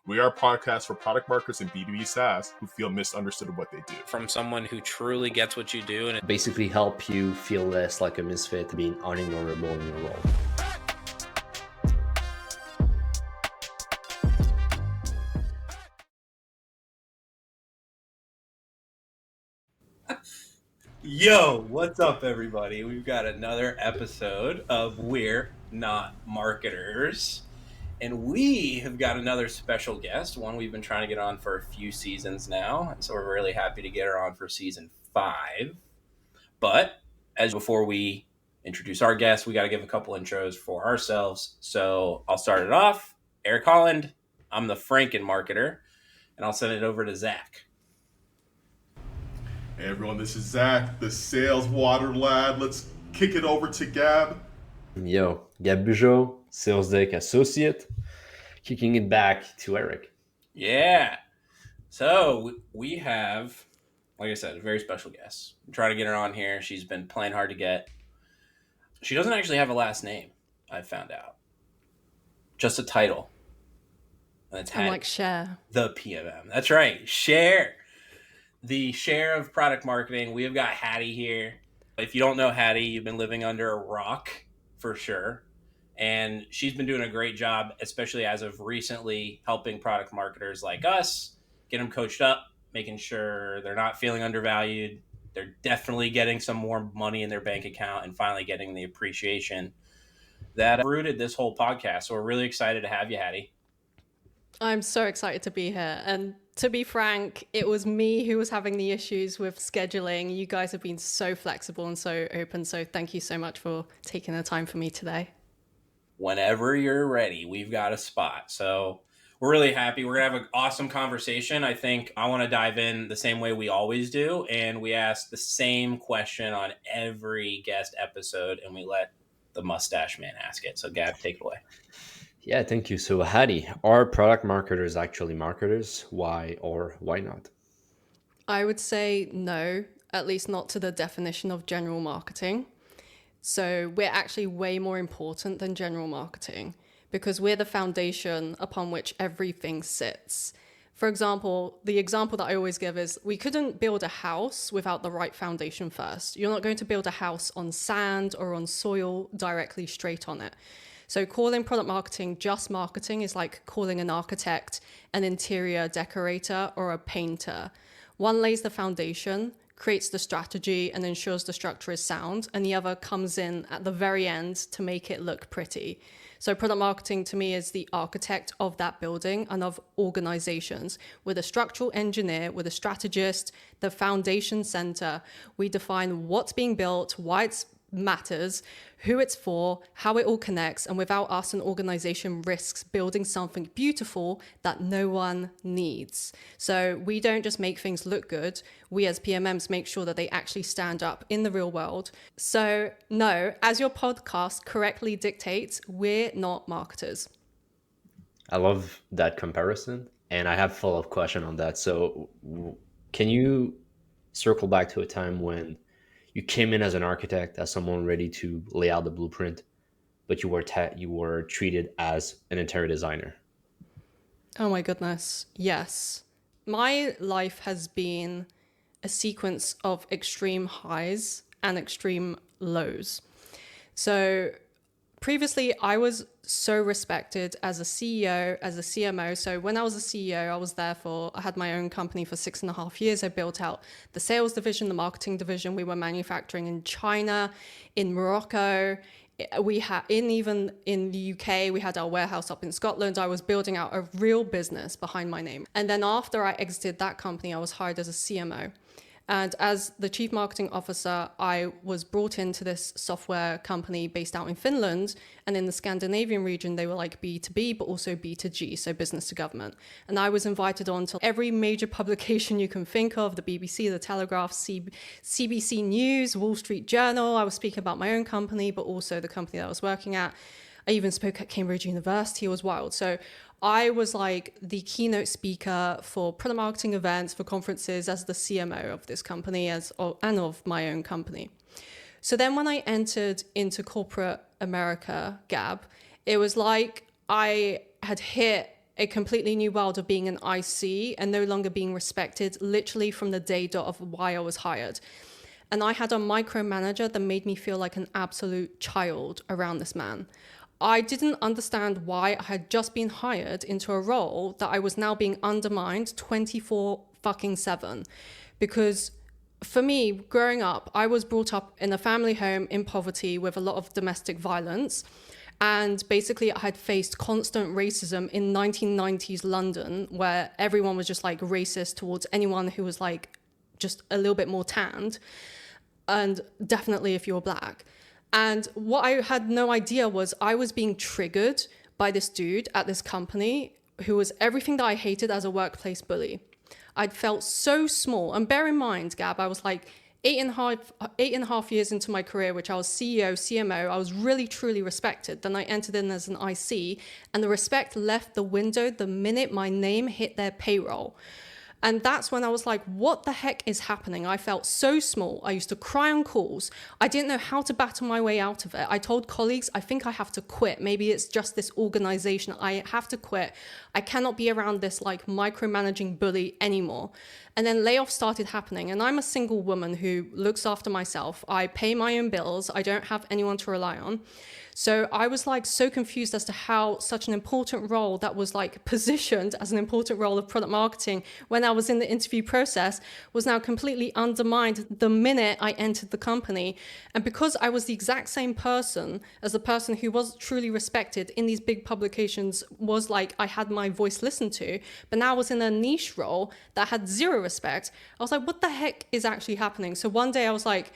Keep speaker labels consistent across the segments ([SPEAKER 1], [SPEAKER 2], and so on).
[SPEAKER 1] We are a podcast for product marketers and B2B SaaS who feel misunderstood of what they do.
[SPEAKER 2] From someone who truly gets what you do and
[SPEAKER 3] basically help you feel less like a misfit, being unignorable in your role.
[SPEAKER 2] Yo, what's up, everybody? We've got another episode of We're Not Marketers. And we have got another special guest, one we've been trying to get on for a few seasons now. And so we're really happy to get her on for season 5. But as before we introduce our guest, we got to give a couple intros for ourselves. So I'll start it off. Eric Holland, I'm the Franken marketer, and I'll send it over to Zach.
[SPEAKER 1] Hey everyone, this is Zach, the sales water lad. Let's kick it over to Gab.
[SPEAKER 3] Yo, Gab Bugeaud, sales deck associate, kicking it back to Eric.
[SPEAKER 2] Yeah. So we have, like I said, a very special guest. I'm trying to get her on here. She's been playing hard to get. She doesn't actually have a last name, I found out. Just a title. And it's
[SPEAKER 4] I'm like Cher.
[SPEAKER 2] The PMM. That's right. Cher. The Cher of product marketing. We have got Hattie here. If you don't know Hattie, you've been living under a rock for sure. And she's been doing a great job, especially as of recently, helping product marketers like us get them coached up, making sure they're not feeling undervalued. They're definitely getting some more money in their bank account and finally getting the appreciation that rooted this whole podcast. So we're really excited to have you, Hattie.
[SPEAKER 4] I'm so excited to be here. And to be frank, it was me who was having the issues with scheduling. You guys have been so flexible and so open. So thank you so much for taking the time for me today.
[SPEAKER 2] Whenever you're ready, we've got a spot. So we're really happy. We're going to have an awesome conversation. I think I want to dive in the same way we always do. And we ask the same question on every guest episode, and we let the mustache man ask it. So Gab, take it away.
[SPEAKER 3] Yeah, thank you. So Hattie, are product marketers actually marketers? Why or why not?
[SPEAKER 4] I would say no, at least not to the definition of general marketing. So we're actually way more important than general marketing because we're the foundation upon which everything sits. For example, the example that I always give is we couldn't build a house without the right foundation first. You're not going to build a house on sand or on soil directly straight on it. So calling product marketing just marketing is like calling an architect, an interior decorator, or a painter. One lays the foundation, creates the strategy, and ensures the structure is sound, and the other comes in at the very end to make it look pretty. So product marketing to me is the architect of that building and of organizations. With a structural engineer, with a strategist, the foundation center, we define what's being built, why it's matters, who it's for, how it all connects, and without us, an organization risks building something beautiful that no one needs. So we don't just make things look good. We as PMMs make sure that they actually stand up in the real world. So no, as your podcast correctly dictates, we're not marketers.
[SPEAKER 3] I love that comparison, and I have a follow-up question on that. So can you circle back to a time when you came in as an architect, as someone ready to lay out the blueprint, but you were treated as an interior designer?
[SPEAKER 4] Oh my goodness, yes. My life has been a sequence of extreme highs and extreme lows. So previously, I was so respected as a CEO, as a CMO. So when I was a CEO, I had my own company for 6.5 years. I built out the sales division, the marketing division. We were manufacturing in China, in Morocco. We had even in the UK, we had our warehouse up in Scotland. I was building out a real business behind my name. And then after I exited that company, I was hired as a CMO. And as the chief marketing officer, I was brought into this software company based out in Finland. And in the Scandinavian region, they were like B2B, but also B2G, so business to government. And I was invited on to every major publication you can think of, the BBC, the Telegraph, CBC News, Wall Street Journal. I was speaking about my own company, but also the company that I was working at. I even spoke at Cambridge University. It was wild. So I was like the keynote speaker for product marketing events, for conferences as the CMO of this company and of my own company. So then when I entered into corporate America, Gab, it was like I had hit a completely new world of being an IC and no longer being respected literally from the day dot of why I was hired. And I had a micromanager that made me feel like an absolute child around this man. I didn't understand why I had just been hired into a role that I was now being undermined 24/7. Because for me, growing up, I was brought up in a family home in poverty with a lot of domestic violence. And basically, I had faced constant racism in 1990s London, where everyone was just like racist towards anyone who was like just a little bit more tanned. And definitely if you're black. And what I had no idea was I was being triggered by this dude at this company who was everything that I hated as a workplace bully. I'd felt so small. And bear in mind, Gab, I was like eight and a half years into my career, which I was CEO, CMO, I was really, truly respected. Then I entered in as an IC, and the respect left the window the minute my name hit their payroll. And that's when I was like, what the heck is happening? I felt so small. I used to cry on calls. I didn't know how to battle my way out of it. I told colleagues, I think I have to quit. Maybe it's just this organization. I have to quit. I cannot be around this like micromanaging bully anymore. And then layoffs started happening. And I'm a single woman who looks after myself. I pay my own bills. I don't have anyone to rely on. So I was like so confused as to how such an important role that was like positioned as an important role of product marketing when I was in the interview process was now completely undermined the minute I entered the company. And because I was the exact same person as the person who was truly respected in these big publications, was like I had my voice listened to, but now I was in a niche role that had zero respect. I was like, what the heck is actually happening? So one day I was like,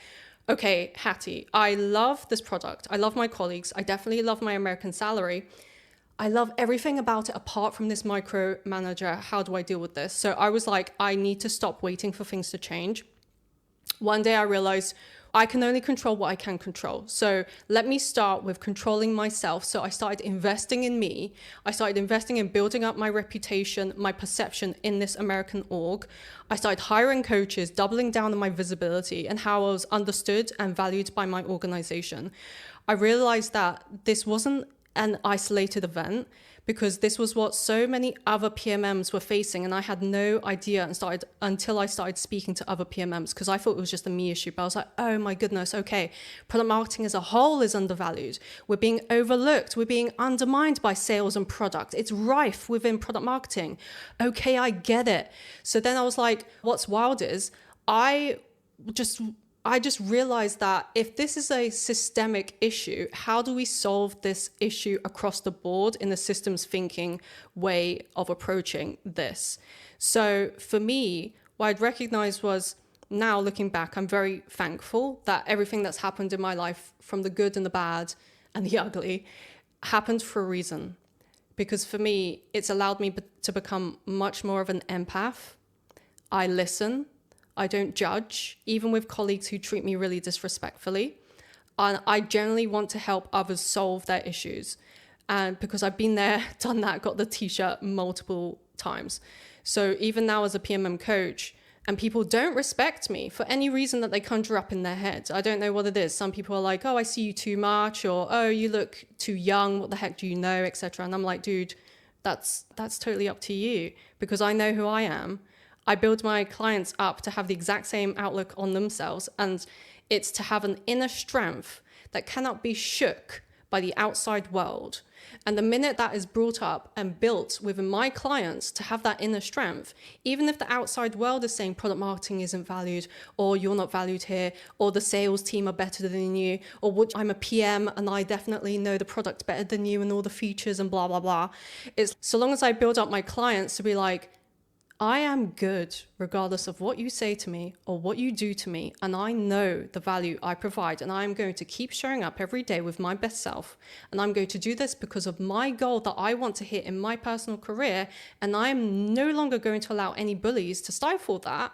[SPEAKER 4] okay, Hattie, I love this product. I love my colleagues. I definitely love my American salary. I love everything about it apart from this micromanager. How do I deal with this? So I was like, I need to stop waiting for things to change. One day I realized I can only control what I can control. So let me start with controlling myself. So I started investing in me. I started investing in building up my reputation, my perception in this American org. I started hiring coaches, doubling down on my visibility and how I was understood and valued by my organization. I realized that this wasn't an isolated event, because this was what so many other PMMs were facing, and I had no idea until I started speaking to other PMMs, because I thought it was just a me issue. But I was like, oh my goodness, okay, product marketing as a whole is undervalued. We're being overlooked. We're being undermined by sales and product. It's rife within product marketing. Okay, I get it. So then I was like, what's wild is I just realized that if this is a systemic issue, how do we solve this issue across the board in a systems thinking way of approaching this? So for me, what I'd recognized was, now looking back, I'm very thankful that everything that's happened in my life, from the good and the bad and the ugly, happened for a reason. Because for me, it's allowed me to become much more of an empath. I listen. I don't judge, even with colleagues who treat me really disrespectfully. And I generally want to help others solve their issues. And because I've been there, done that, got the t-shirt multiple times. So even now as a PMM coach, and people don't respect me for any reason that they conjure up in their heads. I don't know what it is. Some people are like, oh, I see you too much, or, oh, you look too young. What the heck do you know, etc. And I'm like, dude, that's totally up to you, because I know who I am. I build my clients up to have the exact same outlook on themselves, and it's to have an inner strength that cannot be shook by the outside world. And the minute that is brought up and built within my clients to have that inner strength, even if the outside world is saying product marketing isn't valued, or you're not valued here, or the sales team are better than you, or I'm a PM and I definitely know the product better than you and all the features and blah, blah, blah. It's so long as I build up my clients to be like, I am good regardless of what you say to me or what you do to me, and I know the value I provide, and I'm going to keep showing up every day with my best self, and I'm going to do this because of my goal that I want to hit in my personal career, and I'm no longer going to allow any bullies to stifle that.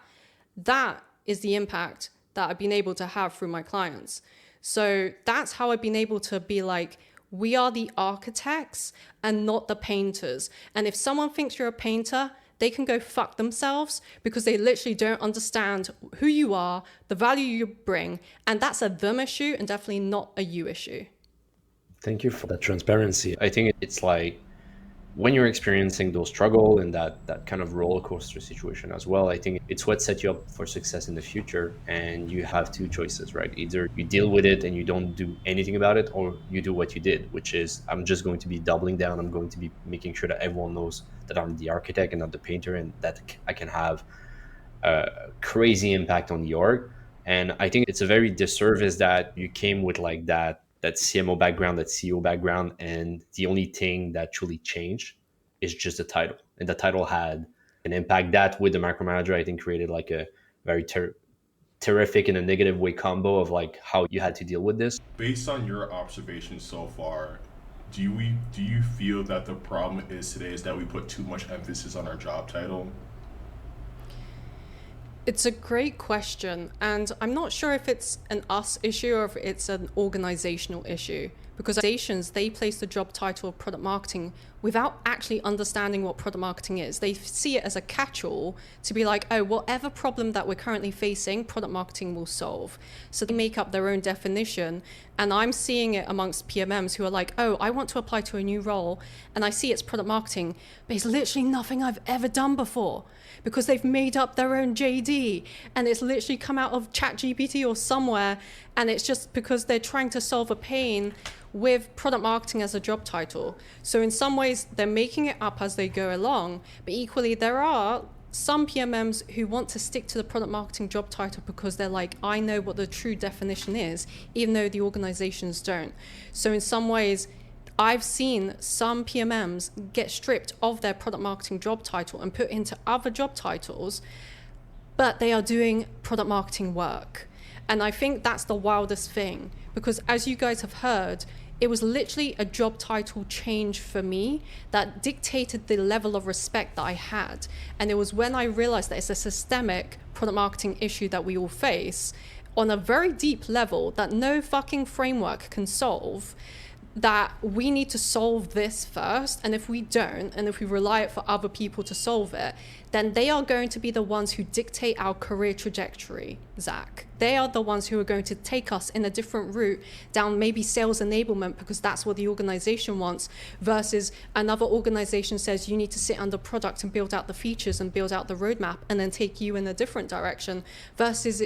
[SPEAKER 4] That is the impact that I've been able to have through my clients. So that's how I've been able to be like, we are the architects and not the painters. And if someone thinks you're a painter, they can go fuck themselves, because they literally don't understand who you are, the value you bring, and that's a them issue and definitely not a you issue.
[SPEAKER 3] Thank you for that transparency. I think it's like when you're experiencing those struggle and that kind of roller coaster situation as well, I think it's what sets you up for success in the future. And you have two choices, right? Either you deal with it and you don't do anything about it, or you do what you did, which is, I'm just going to be doubling down. I'm going to be making sure that everyone knows that I'm the architect and not the painter, and that I can have a crazy impact on the org. And I think it's a very disservice that you came with like that CMO background, that CEO background, and the only thing that truly changed is just the title. And the title had an impact that, with the micromanager, I think created like a very terrific in a negative way combo of like how you had to deal with this.
[SPEAKER 1] Based on your observations so far, do you feel that the problem is today is that we put too much emphasis on our job title?
[SPEAKER 4] It's a great question, and I'm not sure if it's an us issue or if it's an organizational issue, because organizations, they place the job title of product marketing without actually understanding what product marketing is. They see it as a catch-all to be like, oh, whatever problem that we're currently facing, product marketing will solve. So they make up their own definition, and I'm seeing it amongst PMMs who are like, oh, I want to apply to a new role, and I see it's product marketing, but it's literally nothing I've ever done before, because they've made up their own JD and it's literally come out of ChatGPT or somewhere, and it's just because they're trying to solve a pain with product marketing as a job title. So in some ways they're making it up as they go along, but equally there are some PMMs who want to stick to the product marketing job title because they're like, I know what the true definition is, even though the organizations don't. So in some ways, I've seen some PMMs get stripped of their product marketing job title and put into other job titles, but they are doing product marketing work. And I think that's the wildest thing, because as you guys have heard, it was literally a job title change for me that dictated the level of respect that I had. And it was when I realized that it's a systemic product marketing issue that we all face on a very deep level that no fucking framework can solve, that we need to solve this first. And if we don't, and if we rely it for other people to solve it, then they are going to be the ones who dictate our career trajectory, Zach. They are the ones who are going to take us in a different route down maybe sales enablement, because that's what the organization wants, versus another organization says you need to sit under product and build out the features and build out the roadmap and then take you in a different direction, versus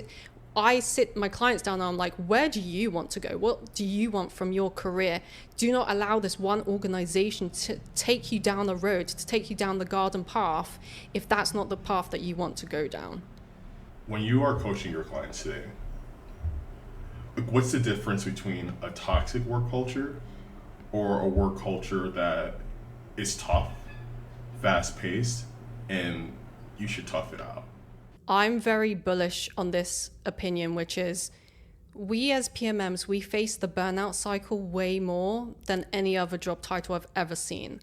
[SPEAKER 4] I sit my clients down and I'm like, where do you want to go? What do you want from your career? Do not allow this one organization to take you down the road, to take you down the garden path, if that's not the path that you want to go down.
[SPEAKER 1] When you are coaching your clients today, what's the difference between a toxic work culture or a work culture that is tough, fast-paced, and you should tough it out?
[SPEAKER 4] I'm very bullish on this opinion, which is we as PMMs, we face the burnout cycle way more than any other job title I've ever seen.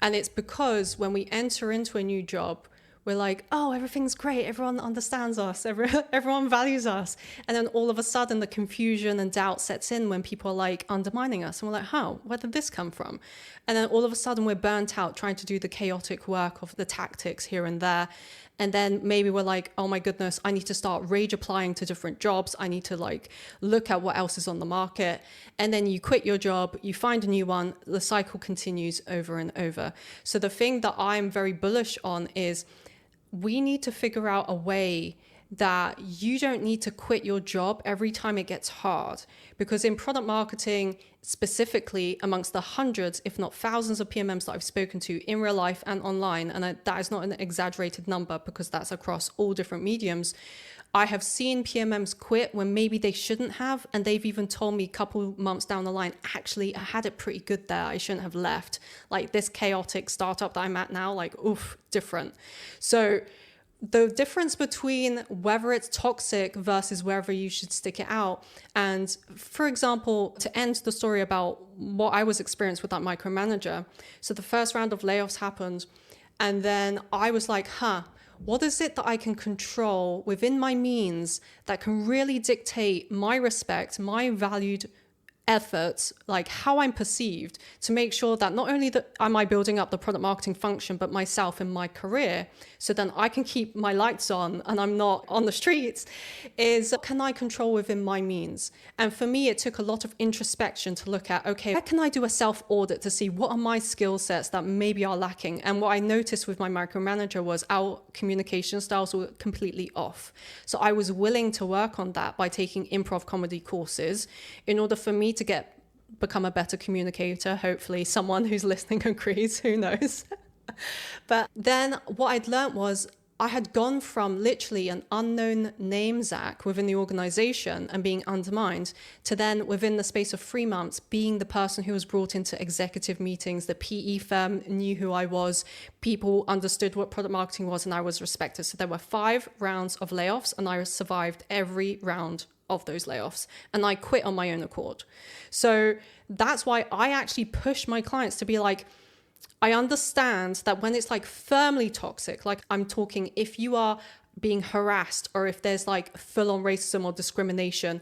[SPEAKER 4] And it's because when we enter into a new job, we're like, oh, everything's great. Everyone understands us. Everyone values us. And then all of a sudden the confusion and doubt sets in when people are like undermining us. And we're like, how? Where did this come from? And then all of a sudden we're burnt out trying to do the chaotic work of the tactics here and there. And then maybe we're like, oh my goodness, I need to start rage applying to different jobs. I need to like look at what else is on the market. And then you quit your job, you find a new one, the cycle continues over and over. So the thing that I'm very bullish on is we need to figure out a way that you don't need to quit your job every time it gets hard. Because in product marketing, specifically amongst the hundreds, if not thousands of PMMs that I've spoken to in real life and online, and that is not an exaggerated number because that's across all different mediums, I have seen PMMs quit when maybe they shouldn't have, and they've even told me a couple months down the line, actually, I had it pretty good there. I shouldn't have left. Like this chaotic startup that I'm at now, like, oof, different. So the difference between whether it's toxic versus whether you should stick it out. And for example, to end the story about what I was experienced with that micromanager. So the first round of layoffs happened. And then I was like, what is it that I can control within my means that can really dictate my respect, my valued efforts, like how I'm perceived, to make sure that not only that am I building up the product marketing function, but myself in my career, so then I can keep my lights on and I'm not on the streets, is can I control within my means? And for me, it took a lot of introspection to look at, okay, where can I do a self-audit to see what are my skill sets that maybe are lacking? And what I noticed with my micromanager was our communication styles were completely off. So I was willing to work on that by taking improv comedy courses in order for me to become a better communicator. Hopefully someone who's listening agrees, who knows? But then what I'd learned was I had gone from literally an unknown name Zach within the organization and being undermined to then within the space of 3 months being the person who was brought into executive meetings. The PE firm knew who I was. People understood what product marketing was and I was respected. So there were 5 rounds of layoffs and I survived every round of those layoffs and I quit on my own accord. So that's why I actually push my clients to be like, I understand that when it's like firmly toxic, like I'm talking if you are being harassed or if there's like full-on racism or discrimination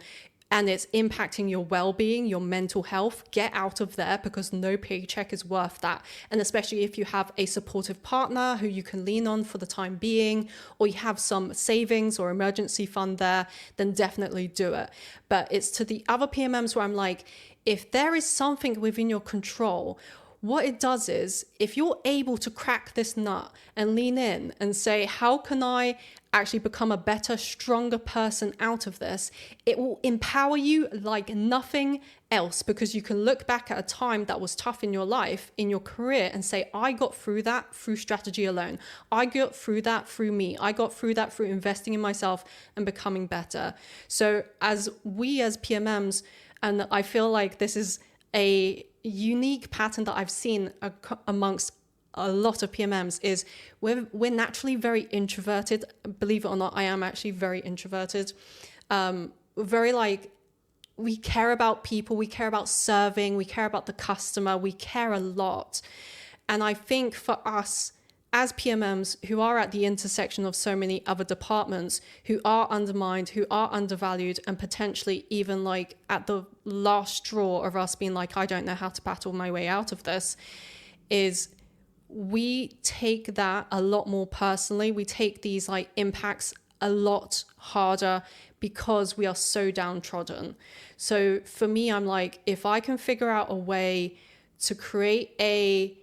[SPEAKER 4] and it's impacting your well-being, your mental health, get out of there because no paycheck is worth that. And especially if you have a supportive partner who you can lean on for the time being, or you have some savings or emergency fund there, then definitely do it. But it's to the other PMMs where I'm like, if there is something within your control, what it does is if you're able to crack this nut and lean in and say, how can I actually become a better, stronger person out of this? It will empower you like nothing else because you can look back at a time that was tough in your life, in your career and say, I got through that through strategy alone. I got through that through me. I got through that through investing in myself and becoming better. So as PMMs, and I feel like this is a unique pattern that I've seen amongst a lot of PMMs is we're naturally very introverted. Believe it or not, I am actually very introverted. Very like, we care about people, we care about serving, we care about the customer, we care a lot. And I think for us as PMMs who are at the intersection of so many other departments who are undermined, who are undervalued, and potentially even like at the last straw of us being like, I don't know how to battle my way out of this, is we take that a lot more personally. We take these like impacts a lot harder because we are so downtrodden. So for me, I'm like, if I can figure out a way to create a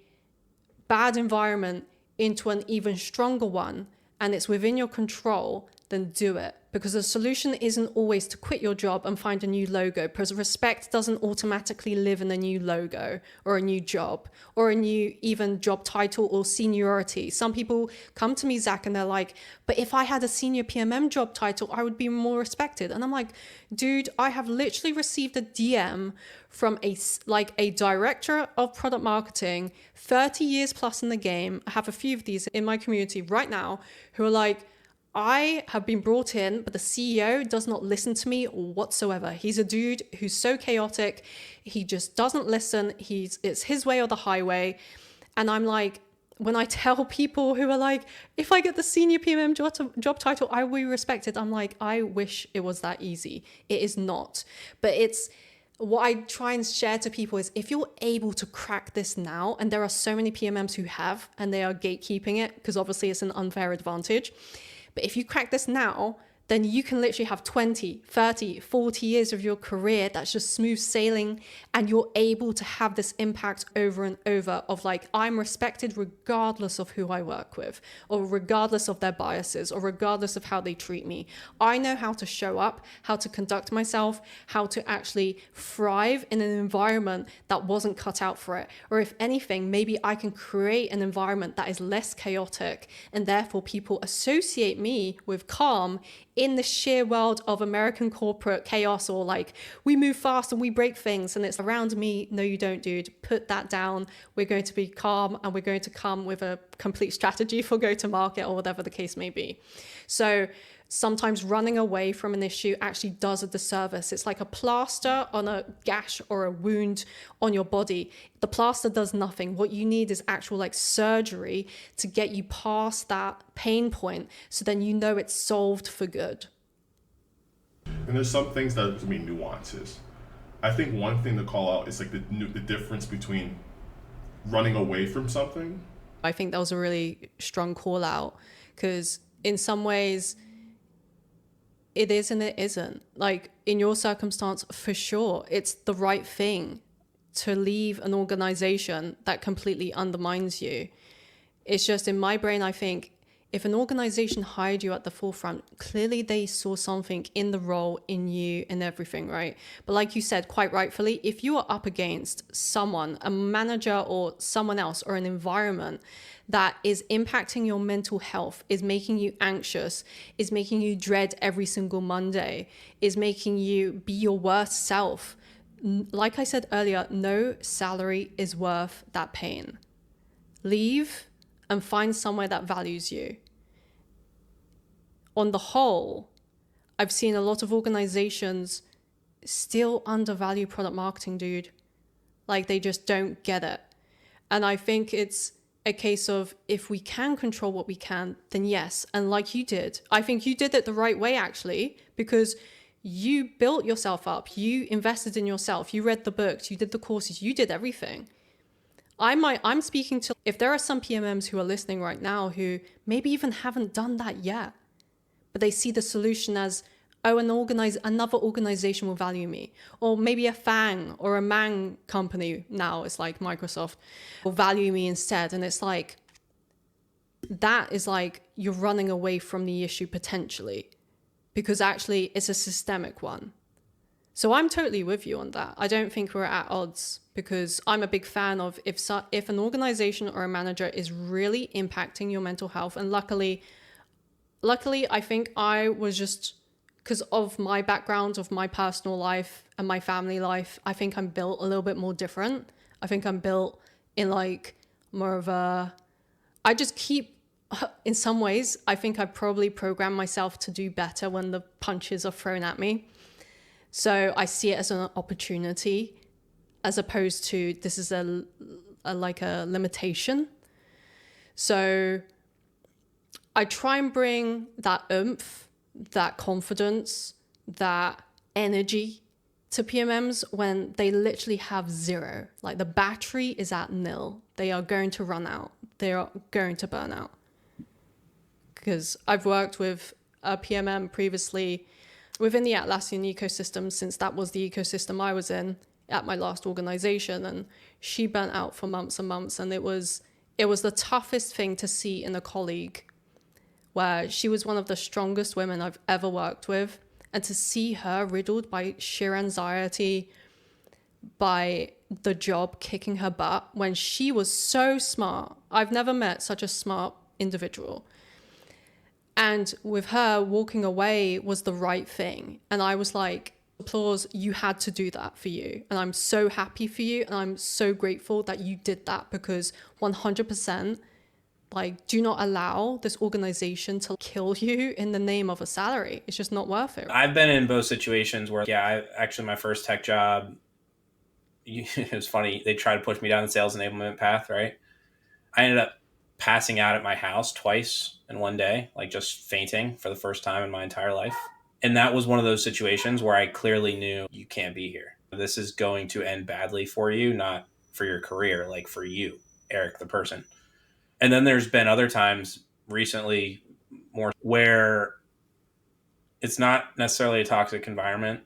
[SPEAKER 4] bad environment into an even stronger one, and it's within your control, then do it. Because the solution isn't always to quit your job and find a new logo, because respect doesn't automatically live in a new logo or a new job or a new even job title or seniority. Some people come to me, Zach, and they're like, but if I had a senior PMM job title, I would be more respected. And I'm like, dude, I have literally received a DM from a director of product marketing, 30 years plus in the game. I have a few of these in my community right now who are like, I have been brought in, but the CEO does not listen to me whatsoever. He's a dude who's so chaotic. He just doesn't listen. It's his way or the highway. And I'm like, when I tell people who are like, if I get the senior PMM job title, I will be respected. I'm like, I wish it was that easy. It is not. But it's what I try and share to people is if you're able to crack this now, and there are so many PMMs who have, and they are gatekeeping it because obviously it's an unfair advantage. But if you crack this now, then you can literally have 20, 30, 40 years of your career that's just smooth sailing, and you're able to have this impact over and over of like, I'm respected regardless of who I work with, or regardless of their biases, or regardless of how they treat me. I know how to show up, how to conduct myself, how to actually thrive in an environment that wasn't cut out for it. Or if anything, maybe I can create an environment that is less chaotic, and therefore people associate me with calm in the sheer world of American corporate chaos, or like we move fast and we break things and it's around me. No, you don't, dude. Put that down. We're going to be calm and we're going to come with a complete strategy for go to market or whatever the case may be. So sometimes running away from an issue actually does a disservice. It's like a plaster on a gash or a wound on your body. The plaster does nothing. What you need is actual like surgery to get you past that pain point, so then you know it's solved for good.
[SPEAKER 1] And there's some things that can be nuances. I think one thing to call out is like the difference between running away from something.
[SPEAKER 4] I think that was a really strong call out, because in some ways it is and it isn't. Like in your circumstance, for sure, it's the right thing to leave an organization that completely undermines you. It's just in my brain, I think if an organization hired you at the forefront, clearly they saw something in the role, in you, in everything, right? But like you said, quite rightfully, if you are up against someone, a manager or someone else, or an environment that is impacting your mental health, is making you anxious, is making you dread every single Monday, is making you be your worst self, like I said earlier, no salary is worth that pain. Leave and find somewhere that values you. On the whole, I've seen a lot of organizations still undervalue product marketing, dude. Like they just don't get it. And I think it's a case of, if we can control what we can, then yes. And like you did, I think you did it the right way, actually, because you built yourself up, you invested in yourself, you read the books, you did the courses, you did everything. I'm speaking to, if there are some PMMs who are listening right now who maybe even haven't done that yet, but they see the solution as, oh, another organization will value me. Or maybe a FANG or a MANG company, now it's like Microsoft, will value me instead. And it's like, that is like, you're running away from the issue potentially, because actually it's a systemic one. So I'm totally with you on that. I don't think we're at odds, because I'm a big fan of if an organization or a manager is really impacting your mental health. And luckily, I think I was just, because of my background, of my personal life and my family life, I think I'm built a little bit more different. I think I'm built in like more of a, I just keep, in some ways, I think I probably program myself to do better when the punches are thrown at me. So I see it as an opportunity, as opposed to this is a limitation. So I try and bring that oomph, that confidence, that energy to PMMs when they literally have zero. Like the battery is at nil. They are going to run out. They are going to burn out. Because I've worked with a PMM previously within the Atlassian ecosystem, since that was the ecosystem I was in at my last organization, and she burnt out for months and months. And it was the toughest thing to see in a colleague, where she was one of the strongest women I've ever worked with. And to see her riddled by sheer anxiety, by the job kicking her butt, when she was so smart. I've never met such a smart individual. And with her, walking away was the right thing. And I was like, applause, you had to do that for you. And I'm so happy for you. And I'm so grateful that you did that, because 100%, like, do not allow this organization to kill you in the name of a salary. It's just not worth it.
[SPEAKER 2] I've been in both situations where, actually my first tech job, it was funny. They tried to push me down the sales enablement path, right? I ended up passing out at my house twice in one day, like just fainting for the first time in my entire life. And that was one of those situations where I clearly knew, you can't be here. This is going to end badly for you, not for your career, like for you, Eric, the person. And then there's been other times recently more where it's not necessarily a toxic environment.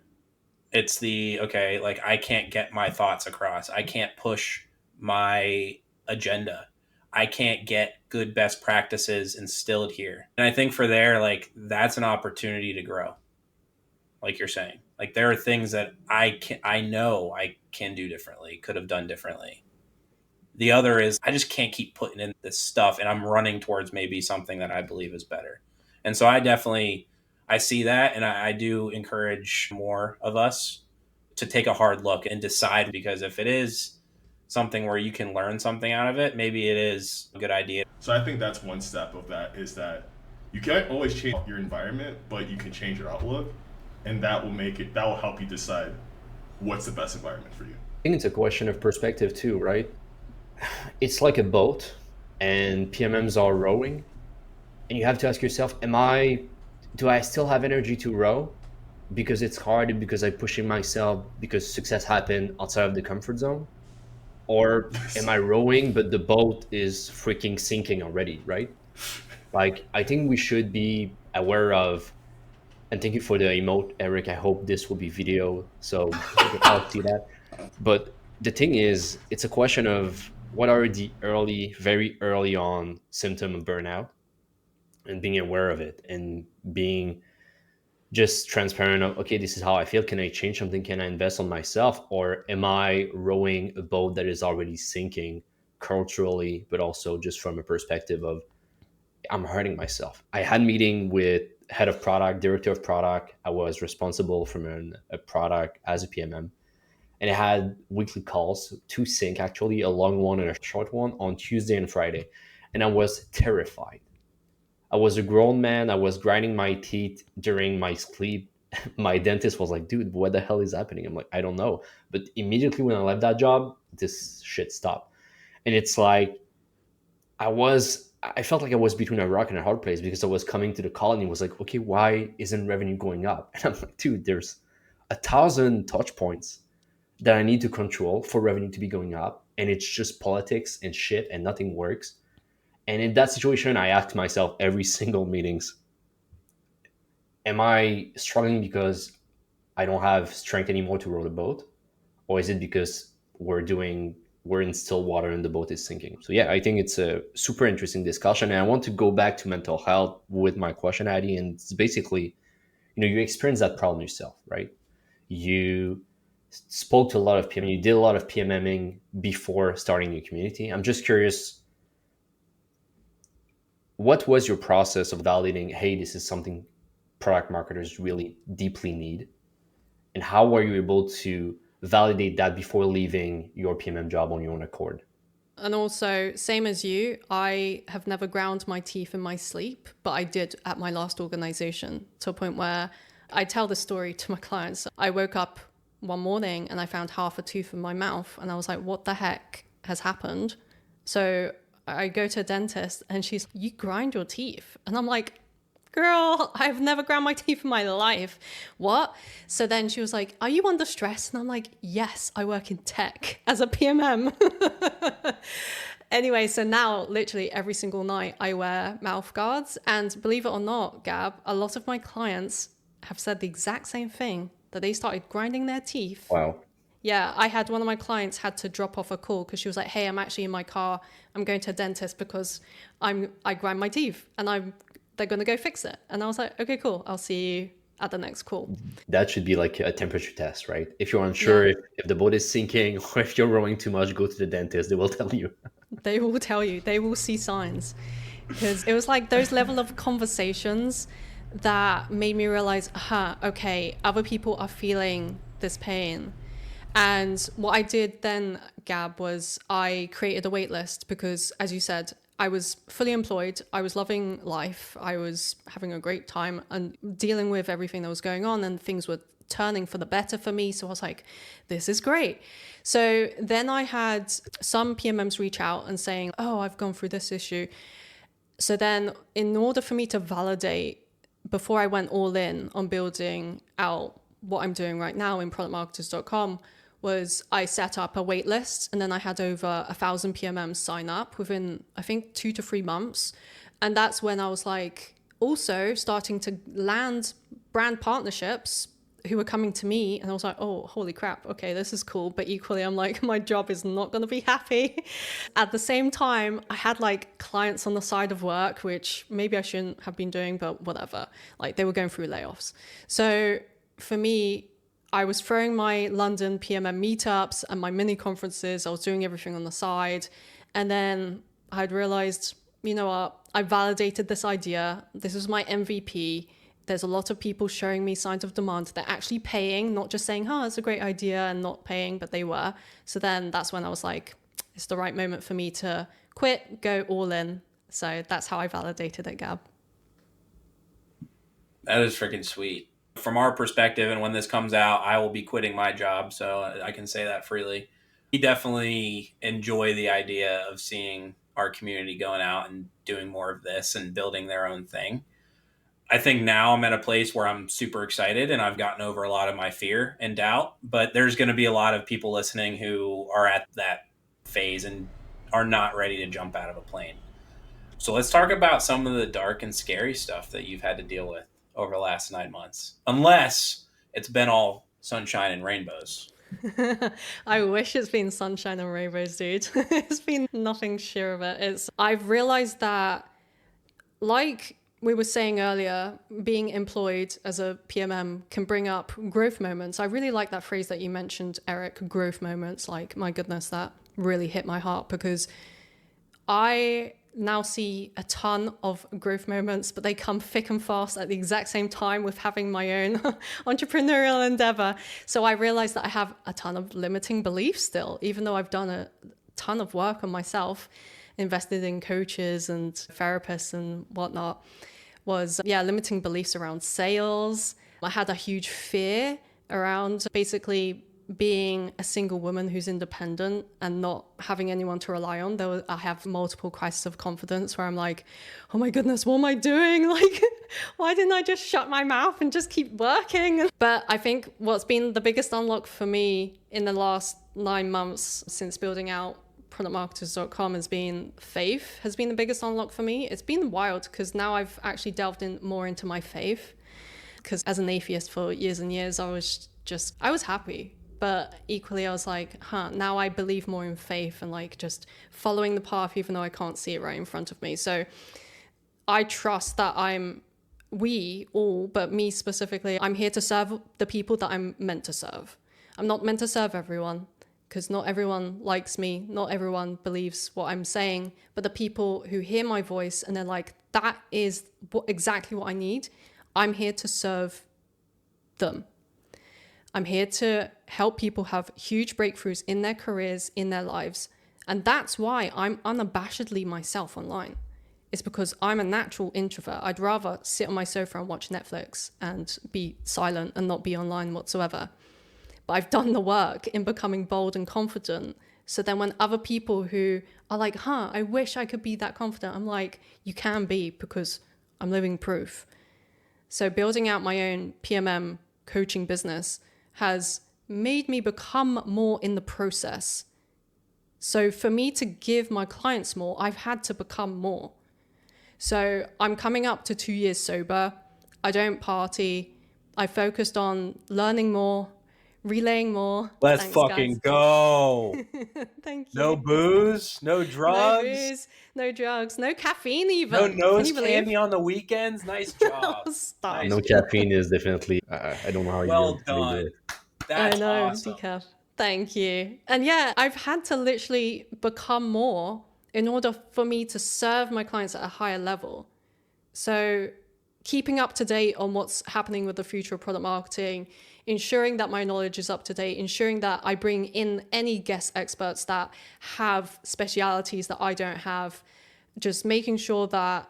[SPEAKER 2] It's I can't get my thoughts across. I can't push my agenda. I can't get good best practices instilled here. And I think for that's an opportunity to grow. Like you're saying, like there are things that I know I can do differently, could have done differently. The other is I just can't keep putting in this stuff, and I'm running towards maybe something that I believe is better. And so I see that, and I do encourage more of us to take a hard look and decide, because if it is something where you can learn something out of it, maybe it is a good idea.
[SPEAKER 1] So I think that's one step of that, is that you can't always change your environment, but you can change your outlook, and that will help you decide what's the best environment for you.
[SPEAKER 3] I think it's a question of perspective too, right? It's like a boat, and PMMs are rowing, and you have to ask yourself, do I still have energy to row? because it's hard, because I'm pushing myself, because success happened outside of the comfort zone? Or am I rowing, but the boat is freaking sinking already, right? Like, I think we should be aware of, and thank you for the emote, Eric. I hope this will be video so we can all see that. But the thing is, it's a question of what are the early, very early on symptom of burnout, and being aware of it, and being just transparent of, okay, this is how I feel. Can I change something? Can I invest on myself? Or am I rowing a boat that is already sinking culturally, but also just from a perspective of I'm hurting myself? I had a meeting with head of product, director of product. I was responsible from a product as a PMM. And I had weekly calls, two sync actually, a long one and a short one on Tuesday and Friday. And I was terrified. I was a grown man. I was grinding my teeth during my sleep. My dentist was like, dude, what the hell is happening? I'm like, I don't know. But immediately when I left that job, this shit stopped. And it's like, I felt like I was between a rock and a hard place, because I was coming to the call and it was like, okay, why isn't revenue going up? And I'm like, dude, there's 1,000 touch points that I need to control for revenue to be going up. And it's just politics and shit and nothing works. And in that situation, I ask myself every single meetings, am I struggling because I don't have strength anymore to row the boat? Or is it because we're in still water and the boat is sinking? So yeah, I think it's a super interesting discussion. And I want to go back to mental health with my question, Hattie. And it's basically, you experience that problem yourself, right? You spoke to a lot of PMM, you did a lot of PMMing before starting your community. I'm just curious, what was your process of validating, hey, this is something product marketers really deeply need? And how were you able to validate that before leaving your PMM job on your own accord?
[SPEAKER 4] And also, same as you, I have never ground my teeth in my sleep, but I did at my last organization, to a point where I tell this story to my clients. I woke up one morning and I found half a tooth in my mouth, and I was like, what the heck has happened? So I go to a dentist and she's, you grind your teeth. And I'm like, girl, I've never ground my teeth in my life. What? So then she was like, are you under stress? And I'm like, yes, I work in tech as a PMM. Anyway, so now literally every single night I wear mouth guards. And believe it or not, Gab, a lot of my clients have said the exact same thing, that they started grinding their teeth.
[SPEAKER 3] Wow.
[SPEAKER 4] Yeah, I had one of my clients had to drop off a call because she was like, hey, I'm actually in my car. I'm going to a dentist because I grind my teeth and they're going to go fix it. And I was like, okay, cool. I'll see you at the next call.
[SPEAKER 3] That should be like a temperature test, right? If you're unsure if the boat is sinking or if you're rowing too much, go to the dentist. They will tell you.
[SPEAKER 4] They will tell you. They will see signs. Because it was like those level of conversations that made me realize, okay, other people are feeling this pain. And what I did then, Gab, was I created a wait list because, as you said, I was fully employed. I was loving life. I was having a great time and dealing with everything that was going on, and things were turning for the better for me. So I was like, this is great. So then I had some PMMs reach out and saying, oh, I've gone through this issue. So then in order for me to validate, before I went all in on building out what I'm doing right now in productmarketers.com, was I set up a wait list, and then I had over 1,000 PMMs sign up within, I think, 2 to 3 months. And that's when I was like also starting to land brand partnerships who were coming to me, and I was like, oh, holy crap, okay, this is cool. But equally, I'm like, my job is not going to be happy. At the same time, I had like clients on the side of work, which maybe I shouldn't have been doing, but whatever. Like, they were going through layoffs. So for me, I was throwing my London PMM meetups and my mini conferences. I was doing everything on the side. And then I'd realized, you know what, I validated this idea. This is my MVP. There's a lot of people showing me signs of demand. They're actually paying, not just saying, oh, it's a great idea, and not paying, but they were. So then that's when I was like, it's the right moment for me to quit, go all in. So that's how I validated it, Gab.
[SPEAKER 2] That is freaking sweet. From our perspective, and when this comes out, I will be quitting my job, so I can say that freely. We definitely enjoy the idea of seeing our community going out and doing more of this and building their own thing. I think now I'm at a place where I'm super excited and I've gotten over a lot of my fear and doubt, but there's going to be a lot of people listening who are at that phase and are not ready to jump out of a plane. So let's talk about some of the dark and scary stuff that you've had to deal with over the last 9 months, unless it's been all sunshine and rainbows.
[SPEAKER 4] I wish it's been sunshine and rainbows, dude. It's been nothing sure of it. I've realized that, like we were saying earlier, being employed as a PMM can bring up growth moments. I really like that phrase that you mentioned, Eric, growth moments. Like, my goodness, that really hit my heart, because I now see a ton of growth moments, but they come thick and fast at the exact same time with having my own entrepreneurial endeavor. So I realized that I have a ton of limiting beliefs still, even though I've done a ton of work on myself, invested in coaches and therapists and whatnot. Was limiting beliefs around sales. I had a huge fear around basically being a single woman who's independent and not having anyone to rely on. I have multiple crises of confidence where I'm like, oh my goodness, what am I doing? Like, why didn't I just shut my mouth and just keep working? But I think what's been the biggest unlock for me in the last 9 months since building out productmarketers.com has been faith, has been the biggest unlock for me. It's been wild because now I've actually delved in more into my faith, because as an atheist for years and years, I was happy. But equally, I was like, now I believe more in faith and like just following the path, even though I can't see it right in front of me. So I trust that we all, but me specifically, I'm here to serve the people that I'm meant to serve. I'm not meant to serve everyone, because not everyone likes me. Not everyone believes what I'm saying. But the people who hear my voice and they're like, that is exactly what I need, I'm here to serve them. I'm here to help people have huge breakthroughs in their careers, in their lives. And that's why I'm unabashedly myself online. It's because I'm a natural introvert. I'd rather sit on my sofa and watch Netflix and be silent and not be online whatsoever. But I've done the work in becoming bold and confident. So then when other people who are like, I wish I could be that confident, I'm like, you can be, because I'm living proof. So building out my own PMM coaching business has made me become more in the process. So for me to give my clients more, I've had to become more. So I'm coming up to 2 years sober. I don't party. I focused on learning more, relaying more.
[SPEAKER 2] Let's
[SPEAKER 4] Thanks,
[SPEAKER 2] fucking
[SPEAKER 4] guys.
[SPEAKER 2] Go.
[SPEAKER 4] Thank you.
[SPEAKER 2] No booze, no drugs.
[SPEAKER 4] No booze, no drugs, no caffeine even.
[SPEAKER 2] No nose candy on the weekends. Nice job.
[SPEAKER 4] Stop.
[SPEAKER 3] No caffeine is definitely, I don't know how
[SPEAKER 2] Well
[SPEAKER 3] you
[SPEAKER 2] done.
[SPEAKER 3] do it.
[SPEAKER 2] That's
[SPEAKER 4] I know,
[SPEAKER 2] awesome.
[SPEAKER 4] decaf. Thank you. And yeah, I've had to literally become more in order for me to serve my clients at a higher level. So keeping up to date on what's happening with the future of product marketing, ensuring that my knowledge is up to date, ensuring that I bring in any guest experts that have specialities that I don't have, just making sure that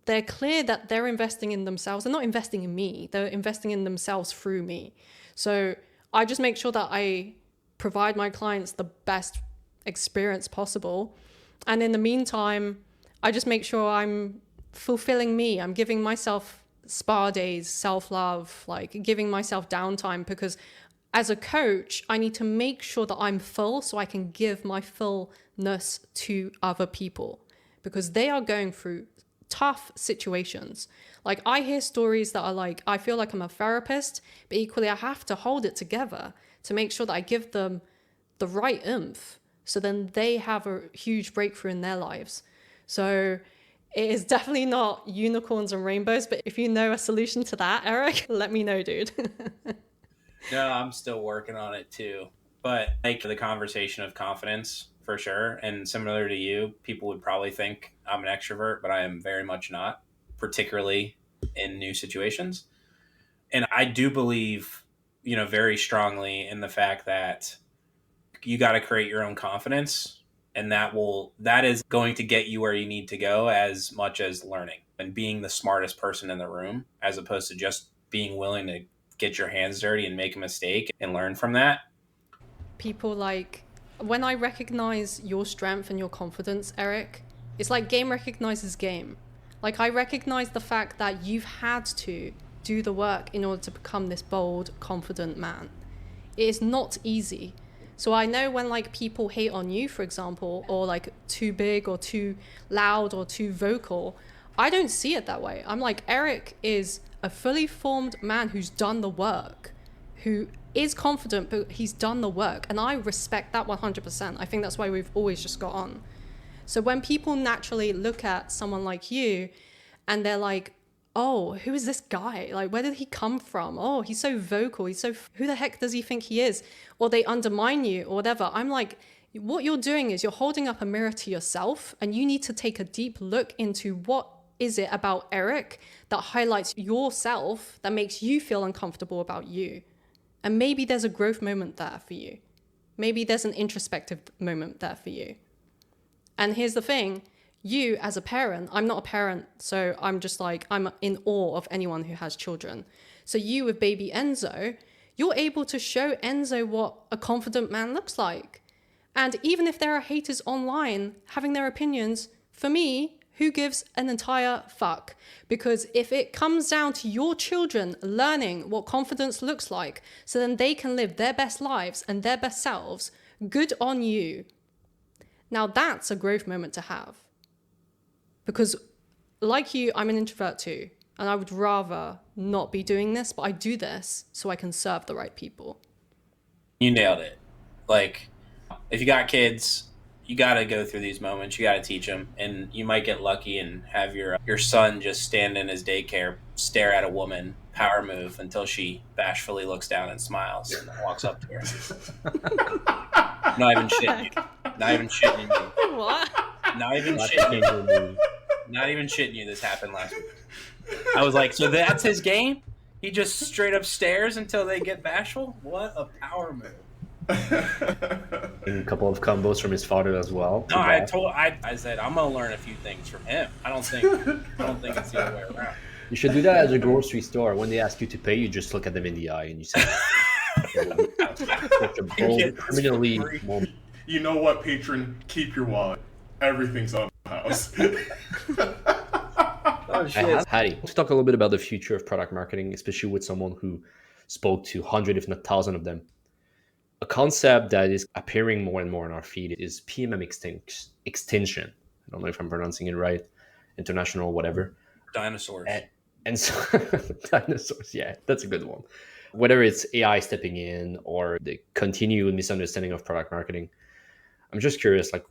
[SPEAKER 4] they're clear that they're investing in themselves. They're not investing in me. They're investing in themselves through me. So I just make sure that I provide my clients the best experience possible. And in the meantime, I just make sure I'm fulfilling me. I'm giving myself spa days, self-love, like giving myself downtime, because as a coach, I need to make sure that I'm full so I can give my fullness to other people, because they are going through tough situations. Like, I hear stories that are like, I feel like I'm a therapist, but equally I have to hold it together to make sure that I give them the right oomph, so then they have a huge breakthrough in their lives. So it is definitely not unicorns and rainbows, but if you know a solution to that, Eric, let me know, dude.
[SPEAKER 2] No, I'm still working on it too. But like the conversation of confidence, for sure. And similar to you, people would probably think I'm an extrovert, but I am very much not, particularly in new situations. And I do believe, very strongly in the fact that you got to create your own confidence, and that is going to get you where you need to go, as much as learning and being the smartest person in the room, as opposed to just being willing to get your hands dirty and make a mistake and learn from that.
[SPEAKER 4] People like, when I recognize your strength and your confidence, Eric, it's like game recognizes game. Like, I recognize the fact that you've had to do the work in order to become this bold, confident man. It is not easy. So I know when like people hate on you, for example, or like too big or too loud or too vocal, I don't see it that way. I'm like, Eric is a fully formed man who's done the work, who is confident, but he's done the work. And I respect that 100%. I think that's why we've always just got on. So when people naturally look at someone like you and they're like, oh, who is this guy? Like, where did he come from? Oh, he's so vocal. Who the heck does he think he is? Or they undermine you or whatever. I'm like, what you're doing is you're holding up a mirror to yourself, and you need to take a deep look into what is it about Eric that highlights yourself that makes you feel uncomfortable about you. And maybe there's a growth moment there for you. Maybe there's an introspective moment there for you. And here's the thing. You as a parent, I'm not a parent, so I'm just like, I'm in awe of anyone who has children. So you with baby Enzo, you're able to show Enzo what a confident man looks like. And even if there are haters online having their opinions, for me, who gives an entire fuck? Because if it comes down to your children learning what confidence looks like, so then they can live their best lives and their best selves, good on you. Now that's a growth moment to have. Because like you, I'm an introvert too. And I would rather not be doing this, but I do this so I can serve the right people.
[SPEAKER 2] You nailed it. Like, if you got kids, you got to go through these moments. You got to teach them. And you might get lucky and have your son just stand in his daycare, stare at a woman, power move until she bashfully looks down and smiles and walks up to her. Not even shitting you. Not even shitting you.
[SPEAKER 4] What?
[SPEAKER 2] Not even shitting you. Not even shitting you. This happened last week. I was like, so that's his game? He just straight up stares until they get bashful? What a power move.
[SPEAKER 3] And a couple of combos from his father as well.
[SPEAKER 2] No, I said I'm gonna learn a few things from him. I don't think it's the other way around.
[SPEAKER 3] You should do that at the grocery store. When they ask you to pay, you just look at them in the eye and you say, such a bold, criminally moment.
[SPEAKER 1] You know what, patron? Keep your wallet. Everything's on the house.
[SPEAKER 3] Oh, shit. Hattie, let's talk a little bit about the future of product marketing, especially with someone who spoke to hundreds, if not thousands of them. A concept that is appearing more and more on our feed is PMM extinction. I don't know if I'm pronouncing it right. International, whatever.
[SPEAKER 2] Dinosaurs.
[SPEAKER 3] And so, dinosaurs, yeah, that's a good one. Whether it's AI stepping in or the continued misunderstanding of product marketing, I'm just curious, like,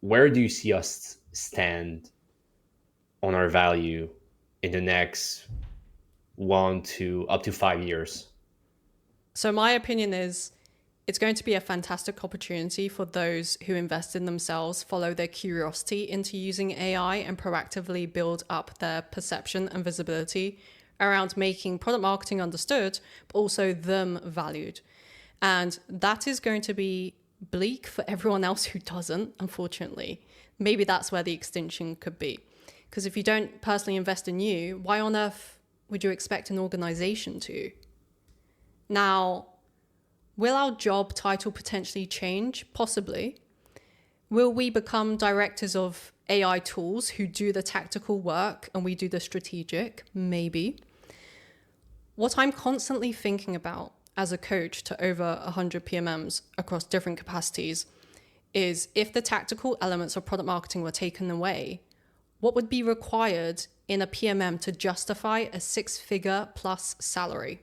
[SPEAKER 3] where do you see us stand on our value in the next 1 to up to 5 years?
[SPEAKER 4] So my opinion is it's going to be a fantastic opportunity for those who invest in themselves, follow their curiosity into using AI, and proactively build up their perception and visibility around making product marketing understood, but also them valued. And that is going to be bleak for everyone else who doesn't, unfortunately. Maybe that's where the extinction could be. Because if you don't personally invest in you, why on earth would you expect an organization to? Now, will our job title potentially change? Possibly. Will we become directors of AI tools who do the tactical work and we do the strategic? Maybe. What I'm constantly thinking about as a coach to over 100 PMMs across different capacities is, if the tactical elements of product marketing were taken away, what would be required in a PMM to justify a 6-figure plus salary?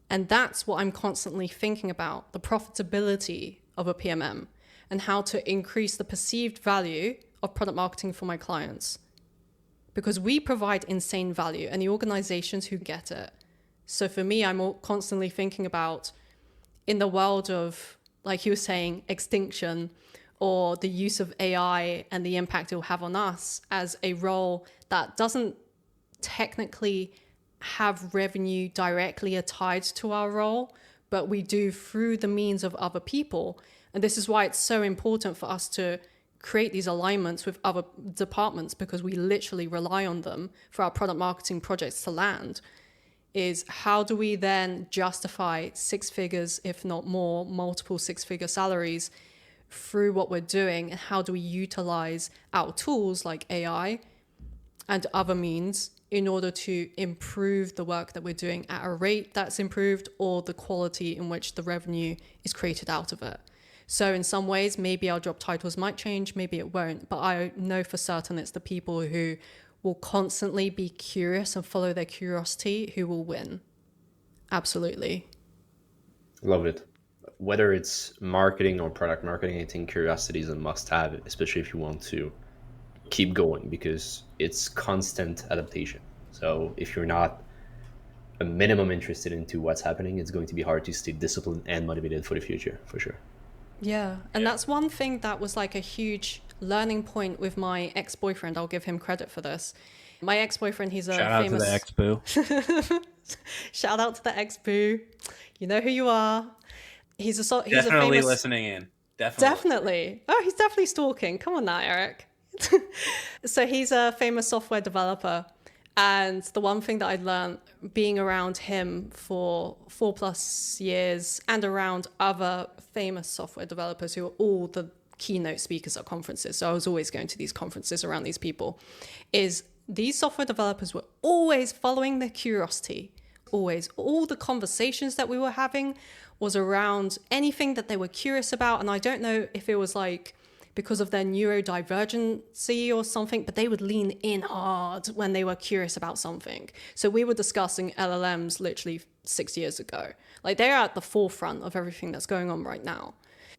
[SPEAKER 4] And that's what I'm constantly thinking about, the profitability of a PMM and how to increase the perceived value of product marketing for my clients. Because we provide insane value and the organizations who get it. So for me, I'm constantly thinking about, in the world of, like you were saying, extinction, or the use of AI and the impact it will have on us as a role that doesn't technically have revenue directly tied to our role, but we do through the means of other people. And this is why it's so important for us to create these alignments with other departments, because we literally rely on them for our product marketing projects to land. Is how do we then justify 6 figures, if not more, multiple 6-figure salaries through what we're doing, and how do we utilize our tools like AI and other means in order to improve the work that we're doing at a rate that's improved, or the quality in which the revenue is created out of it. So in some ways, maybe our job titles might change, maybe it won't, but I know for certain it's the people who will constantly be curious and follow their curiosity who will win. Absolutely.
[SPEAKER 3] Love it. Whether it's marketing or product marketing, I think curiosity is a must-have, especially if you want to keep going, because it's constant adaptation. So if you're not a minimum interested into what's happening, it's going to be hard to stay disciplined and motivated for the future, for sure.
[SPEAKER 4] Yeah, and that's one thing that was like a huge learning point with my ex-boyfriend. I'll give him credit for this. My ex-boyfriend, he's a famous...
[SPEAKER 2] Shout out to the ex-boo.
[SPEAKER 4] Shout out to the ex-boo. You know who you are. He's
[SPEAKER 2] definitely
[SPEAKER 4] a famous...
[SPEAKER 2] listening in.
[SPEAKER 4] Definitely. Oh, he's definitely stalking. Come on now, Eric. So he's a famous software developer. And the one thing that I learned being around him for 4+ years and around other famous software developers who are all the keynote speakers at conferences, so I was always going to these conferences around these people, is these software developers were always following their curiosity. Always. All the conversations that we were having was around anything that they were curious about. And I don't know if it was like because of their neurodivergency or something, but they would lean in hard when they were curious about something. So we were discussing LLMs literally 6 years ago. Like, they're at the forefront of everything that's going on right now.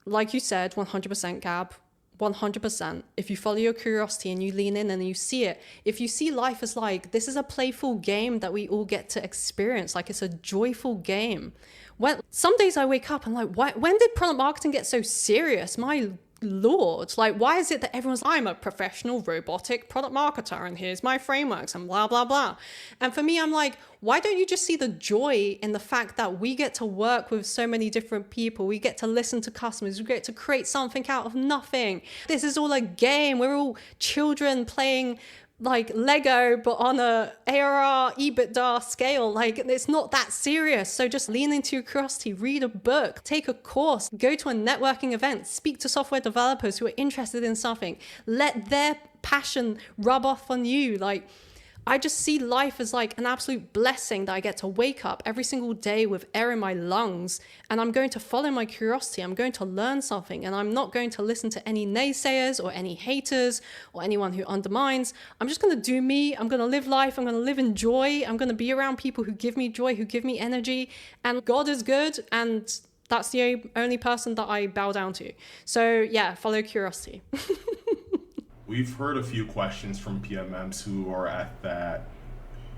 [SPEAKER 4] Like you said, 100% Gab, 100%. If you follow your curiosity and you lean in and you see it, if you see life as like, this is a playful game that we all get to experience, like it's a joyful game. Some days I wake up and like, when did product marketing get so serious? My Lord, like, why is it that everyone's, I'm a professional robotic product marketer and here's my frameworks and blah, blah, blah. And for me, I'm like, why don't you just see the joy in the fact that we get to work with so many different people? We get to listen to customers. We get to create something out of nothing. This is all a game. We're all children playing like Lego, but on a ARR EBITDA scale. Like, it's not that serious. So just lean into your curiosity, read a book, take a course, go to a networking event, speak to software developers who are interested in something, let their passion rub off on you. Like, I just see life as like an absolute blessing that I get to wake up every single day with air in my lungs, and I'm going to follow my curiosity. I'm going to learn something, and I'm not going to listen to any naysayers or any haters or anyone who undermines. I'm just going to do me. I'm going to live life. I'm going to live in joy. I'm going to be around people who give me joy, who give me energy, and God is good, and that's the only person that I bow down to. So yeah, follow curiosity.
[SPEAKER 1] We've heard a few questions from PMMs who are at that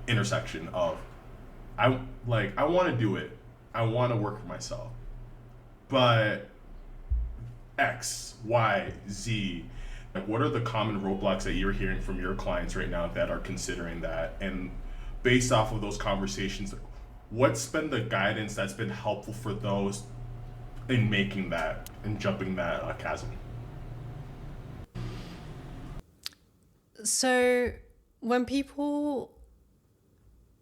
[SPEAKER 1] intersection of, I want to do it. I want to work for myself. But X, Y, Z, like, what are the common roadblocks that you're hearing from your clients right now that are considering that? And based off of those conversations, what's been the guidance that's been helpful for those in making that and jumping that chasm?
[SPEAKER 4] So when people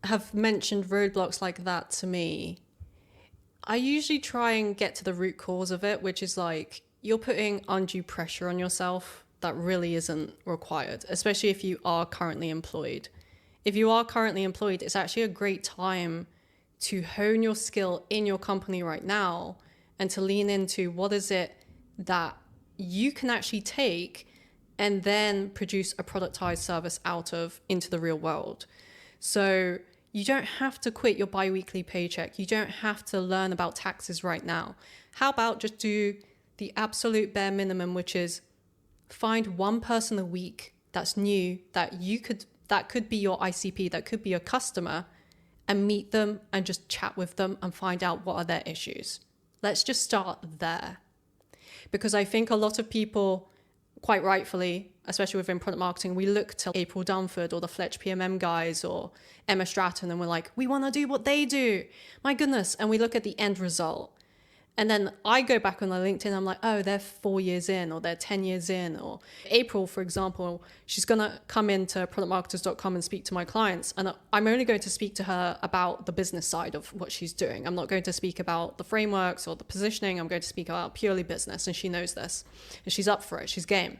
[SPEAKER 4] have mentioned roadblocks like that to me, I usually try and get to the root cause of it, which is like, you're putting undue pressure on yourself that really isn't required, especially if you are currently employed. If you are currently employed, it's actually a great time to hone your skill in your company right now and to lean into what is it that you can actually take and then produce a productized service out of into the real world. So you don't have to quit your bi-weekly paycheck. You don't have to learn about taxes right now. How about just do the absolute bare minimum, which is find one person a week that's new, that could be your ICP, that could be your customer, and meet them and just chat with them and find out what are their issues. Let's just start there. Because I think a lot of people, quite rightfully, especially within product marketing, we look to April Dunford or the Fletch PMM guys or Emma Stratton, and we're like, we want to do what they do. My goodness. And we look at the end result. And then I go back on my LinkedIn, I'm like, oh, they're 4 years in, or they're 10 years in. Or April, for example, she's going to come into productmarketers.com and speak to my clients. And I'm only going to speak to her about the business side of what she's doing. I'm not going to speak about the frameworks or the positioning. I'm going to speak about purely business. And she knows this. And she's up for it. She's game.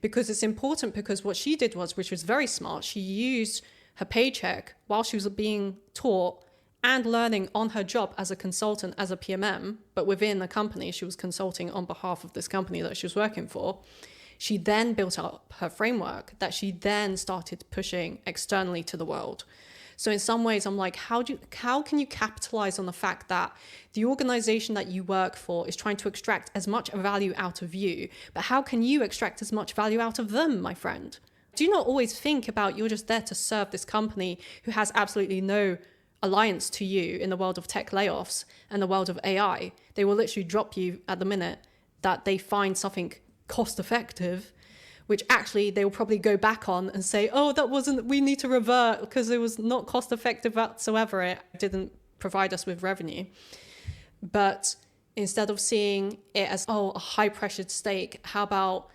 [SPEAKER 4] Because it's important, because what she did was, which was very smart, she used her paycheck while she was being taught and learning on her job as a consultant, as a PMM, but within the company, she was consulting on behalf of this company that she was working for. She then built up her framework that she then started pushing externally to the world. So in some ways, I'm like, how can you capitalize on the fact that the organization that you work for is trying to extract as much value out of you, but how can you extract as much value out of them, my friend? Do not always think about you're just there to serve this company who has absolutely no alliance to you in the world of tech layoffs and the world of AI. They will literally drop you at the minute that they find something cost effective, which actually they will probably go back on and say, oh, we need to revert because it was not cost effective whatsoever. It didn't provide us with revenue. But instead of seeing it as, oh, a high pressured stake, how about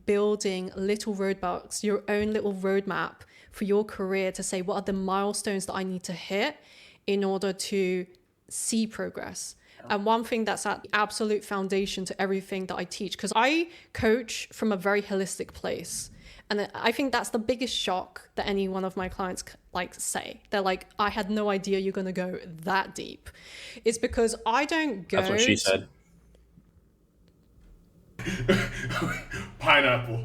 [SPEAKER 4] building little roadblocks, your own little roadmap for your career to say, what are the milestones that I need to hit in order to see progress? And one thing that's at the absolute foundation to everything that I teach, because I coach from a very holistic place. And I think that's the biggest shock that any one of my clients say. They're like, I had no idea you're going to go that deep. It's because I don't go...
[SPEAKER 2] That's what she said.
[SPEAKER 1] Pineapple.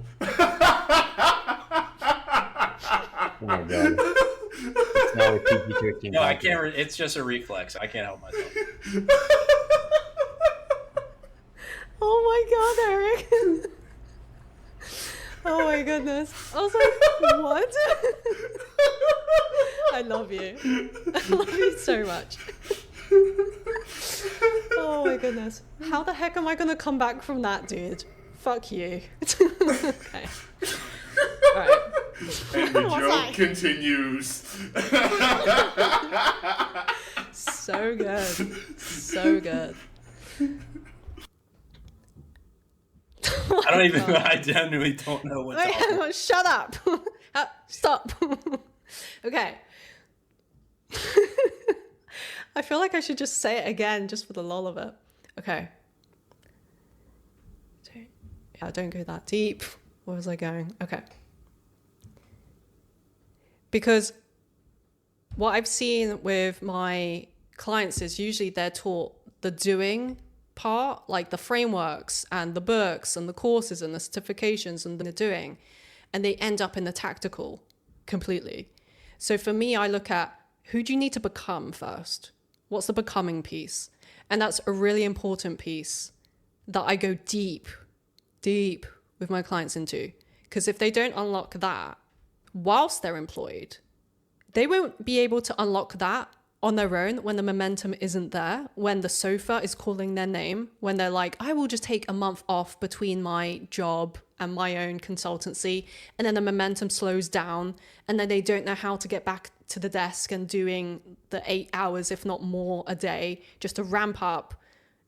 [SPEAKER 3] Oh my god. It's now a PG-13.
[SPEAKER 2] No, I can't. It's just a reflex. I can't help myself.
[SPEAKER 4] Oh my god, Eric. Oh my goodness. I was like, what? I love you. I love you so much. Oh my goodness. How the heck am I going to come back from that, dude? Fuck you. Okay. All right.
[SPEAKER 1] And the joke continues.
[SPEAKER 4] So good. So good.
[SPEAKER 2] I don't even. I genuinely don't know what.
[SPEAKER 4] Wait, hang on, shut up. Stop. Okay. I feel like I should just say it again, just for the lol of it. Okay. Don't go that deep. Where was I going? Okay. Because what I've seen with my clients is usually they're taught the doing part, like the frameworks and the books and the courses and the certifications and the doing, and they end up in the tactical completely. So for me, I look at who do you need to become first? What's the becoming piece? And that's a really important piece that I go deep with my clients into. Because if they don't unlock that whilst they're employed, they won't be able to unlock that on their own when the momentum isn't there, when the sofa is calling their name, when they're like, I will just take a month off between my job and my own consultancy, and then the momentum slows down, and then they don't know how to get back to the desk and doing the 8 hours, if not more, a day, just to ramp up,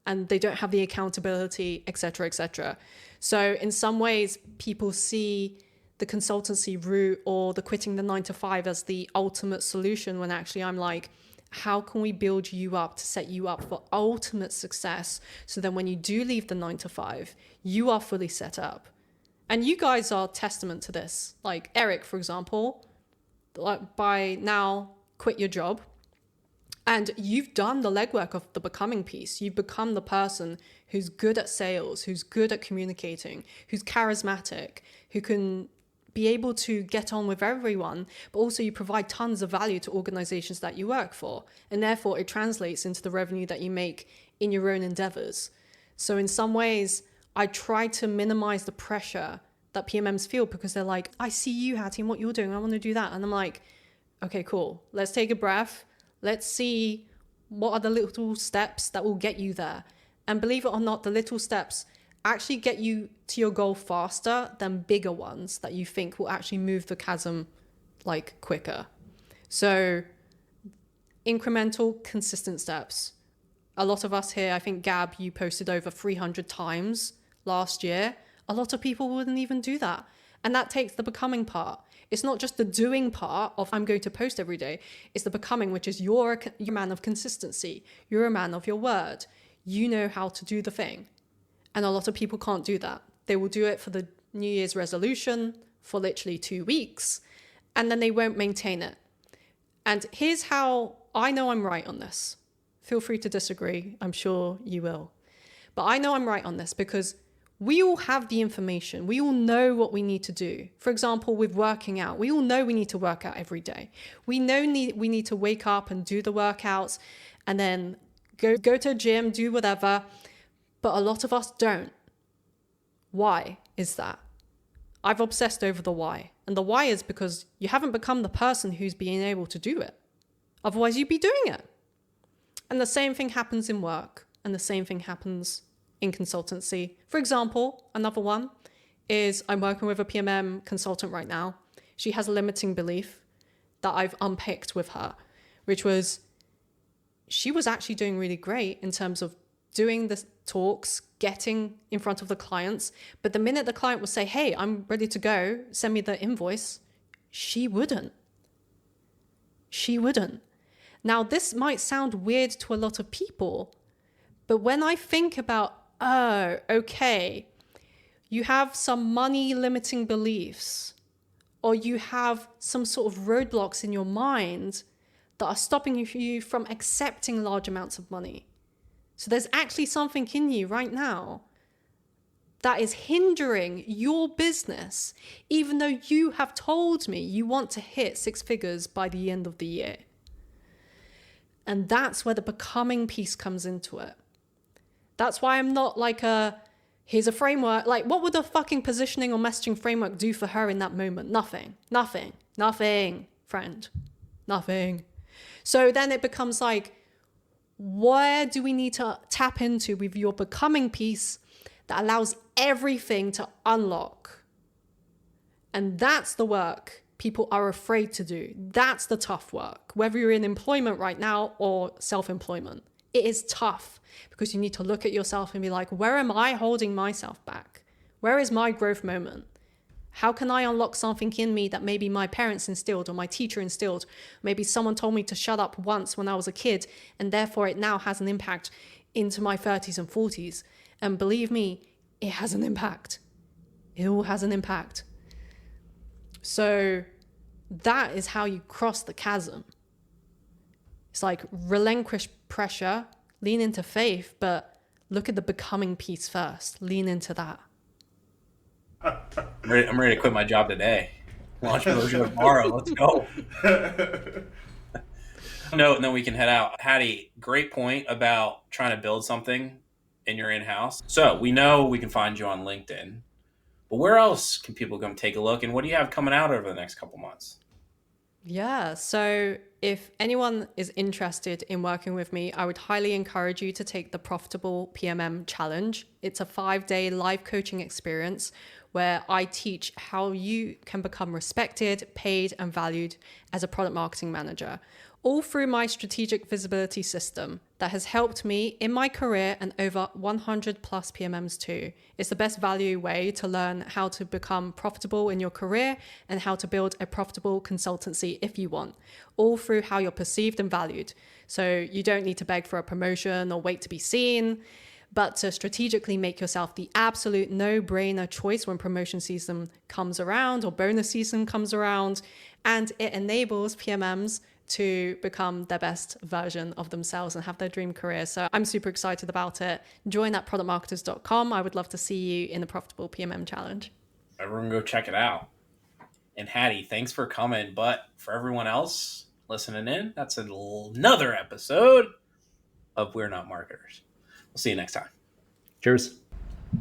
[SPEAKER 4] and they don't have the accountability, etc., etc. So in some ways, people see the consultancy route or the quitting the 9 to 5 as the ultimate solution, when actually I'm like, how can we build you up to set you up for ultimate success? So then when you do leave the 9 to 5, you are fully set up. And you guys are testament to this. Like Eric, for example, like by now quit your job and you've done the legwork of the becoming piece. You've become the person who's good at sales, who's good at communicating, who's charismatic, who can be able to get on with everyone, but also you provide tons of value to organizations that you work for. And therefore it translates into the revenue that you make in your own endeavors. So in some ways, I try to minimize the pressure that PMMs feel, because they're like, I see you, Hattie, and what you're doing. I want to do that. And I'm like, okay, cool. Let's take a breath. Let's see what are the little steps that will get you there. And believe it or not, the little steps actually get you to your goal faster than bigger ones that you think will actually move the chasm like quicker. So incremental, consistent steps A lot of us here, I think, Gab, you posted over 300 times last year. A lot of people wouldn't even do that. And that takes the becoming part. It's not just the doing part of I'm going to post every day. It's the becoming, which is you're a man of consistency. You're a man of your word. You know how to do the thing. And a lot of people can't do that. They will do it for the New Year's resolution for literally 2 weeks, and then they won't maintain it. And here's how I know I'm right on this. Feel free to disagree. I'm sure you will. But I know I'm right on this because we all have the information. We all know what we need to do. For example, with working out, we all know we need to work out every day. We know we need to wake up and do the workouts and then go to a gym, do whatever. But a lot of us don't. Why is that? I've obsessed over the why. And the why is because you haven't become the person who's being able to do it. Otherwise, you'd be doing it. And the same thing happens in work. And the same thing happens in consultancy. For example, another one is I'm working with a PMM consultant right now. She has a limiting belief that I've unpicked with her, which was she was actually doing really great in terms of doing the talks, getting in front of the clients. But the minute the client would say, hey, I'm ready to go, send me the invoice, she wouldn't. She wouldn't. Now, this might sound weird to a lot of people, but when I think about, oh, okay, you have some money limiting beliefs, or you have some sort of roadblocks in your mind that are stopping you from accepting large amounts of money. So there's actually something in you right now that is hindering your business, even though you have told me you want to hit 6 figures by the end of the year. And that's where the becoming piece comes into it. That's why I'm not like here's a framework. Like, what would a fucking positioning or messaging framework do for her in that moment? Nothing, friend, nothing. So then it becomes like, where do we need to tap into with your becoming piece that allows everything to unlock? And that's the work people are afraid to do. That's the tough work, whether you're in employment right now or self-employment. It is tough because you need to look at yourself and be like, where am I holding myself back? Where is my growth moment? How can I unlock something in me that maybe my parents instilled or my teacher instilled? Maybe someone told me to shut up once when I was a kid, and therefore it now has an impact into my 30s and 40s. And believe me, it has an impact. It all has an impact. So that is how you cross the chasm. It's like relinquish pressure, lean into faith, but look at the becoming piece first. Lean into that.
[SPEAKER 2] I'm ready to quit my job today. Launch version tomorrow. Let's go. No, and then we can head out. Hattie, great point about trying to build something in your in-house. So we know we can find you on LinkedIn, but where else can people come take a look? And what do you have coming out over the next couple months?
[SPEAKER 4] Yeah, so if anyone is interested in working with me, I would highly encourage you to take the Profitable PMM Challenge. It's a 5-day live coaching experience where I teach how you can become respected, paid, and valued as a product marketing manager, all through my strategic visibility system that has helped me in my career and over 100 plus PMMs too. It's the best value way to learn how to become profitable in your career and how to build a profitable consultancy if you want, all through how you're perceived and valued. So you don't need to beg for a promotion or wait to be seen, but to strategically make yourself the absolute no-brainer choice when promotion season comes around or bonus season comes around. And it enables PMMs to become their best version of themselves and have their dream career. So I'm super excited about it. Join at productmarketers.com. I would love to see you in the Profitable PMM Challenge.
[SPEAKER 2] Everyone go check it out. And Hattie, thanks for coming. But for everyone else listening in, that's another episode of We're Not Marketers. We'll see you next time.
[SPEAKER 3] Cheers.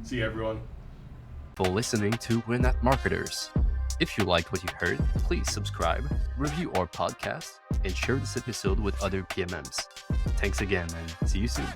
[SPEAKER 1] See you, everyone.
[SPEAKER 3] For listening to We're Not Marketers. If you liked what you heard, please subscribe, review our podcast, and share this episode with other PMMs. Thanks again, and see you soon.